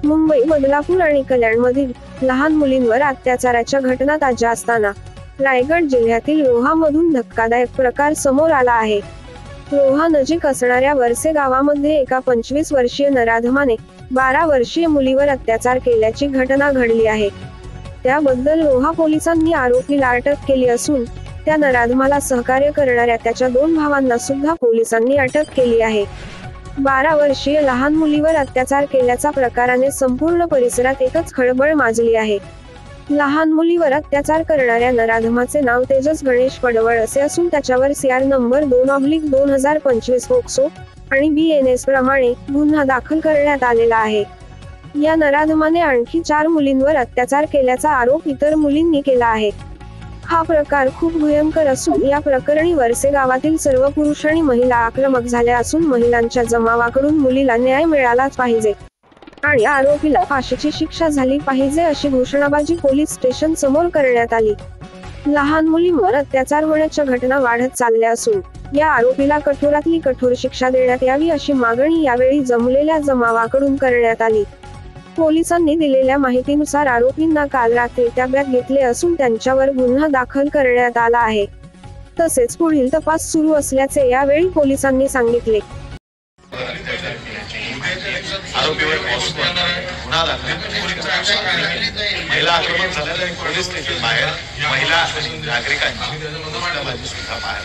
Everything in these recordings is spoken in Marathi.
मुंबई, बदलापूर आणि कल्याणमधील लहान मुलींवर अत्याचाराच्या घटना ताज्या असताना रायगड जिल्ह्यातील रोहामधून धक्कादायक प्रकार समोर आला आहे। रोहा नजीक असणाऱ्या वरसे गावामध्ये एका 25 वर्षीय नराधमाने 12 वर्षीय मुलीवर अत्याचार केल्याची घटना घडली आहे। त्याबद्दल रोहा पोलिसांनी आरोपीला अटक केली असून त्या नराधमाला सहकार्य करणाऱ्या त्याच्या 2 भावांना सुद्धा पोलिसांनी अटक केली आहे। 12 वर्षीय लहान मुलीवर अत्याचार केल्याच्या प्रकाराने संपूर्ण परिसरात एकच खळबळ माजली आहे। लहान मुलीवर अत्याचार करणाऱ्या नराधमाचे नाव तेजस गणेश पडवळ असे असून त्याच्यावर CR नंबर 2/2025 पोक्सो आणि BNS प्रमाणे गुन्हा दाखल करण्यात आलेला आहे। या नराधमाने आणखी 4 मुलींवर अत्याचार केल्याचा आरोप इतर मुलींनी केला आहे। हा प्रकार खूप भयंकर असून या प्रकरणी वरसे गावातील सर्व पुरुष आणि महिला आक्रमक झाल्या असून महिलांच्या जमावाकडून मुलीला न्याय मिळालाच पाहिजे आणि आरोपीला फाशीची शिक्षा झाली पाहिजे अशी घोषणाबाजी पोलीस स्टेशन समोर करण्यात आली। लहान मुलींवर अत्याचार होण्याच्या घटना वाढत चालल्या असून या आरोपीला कठोरातली कठोर शिक्षा देण्यात यावी अशी मागणी यावेळी जमलेल्या जमावाकडून करण्यात आली। पोलिसांनी दिलेल्या माहितीनुसार आरोपींना काल रात्री ताब्यात घेतले असून त्यांच्यावर गुन्हा दाखल करण्यात आला आहे। तसेच पुढील तपास सुरू असल्याचे यावेळी पोलिसांनी सांगितले। आरोपीवर गुन्हा दाखल महिला आक्रमक झालेल्या पोलीस स्टेशन बाहेर महिला नागरिकांची सुद्धा बाहेर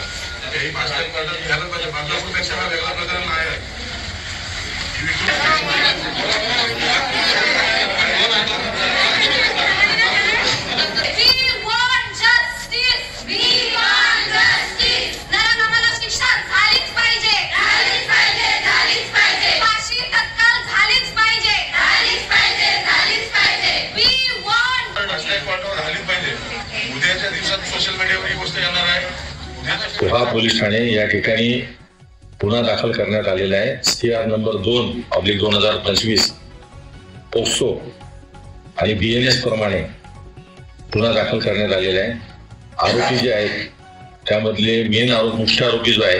रोहा पोलीस ठाणे या ठिकाणी गुन्हा दाखल करण्यात आलेला आहे। CR नंबर 2/2025 पोक्सो आणि BNS प्रमाणे गुन्हा दाखल करण्यात आलेला आहे। आरोपी जे आहेत त्यामधले मुख्य आरोपी जो आहे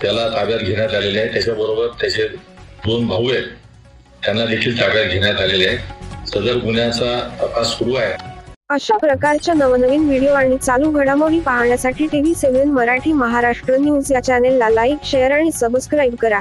त्याला ताब्यात घेण्यात आलेले आहे। त्याच्याबरोबर त्याचे 2 भाऊ आहेत त्यांना देखील ताब्यात घेण्यात आलेले आहे। सदर गुन्ह्याचा तपास सुरू आहे। अशा प्रकारच्या नवनवीन व्हिडिओ आणि चालू घडामोडी पाहण्यासाठी TV7 मराठी महाराष्ट्र न्यूज या चॅनेलला लाईक, शेअर आणि सबस्क्राईब करा।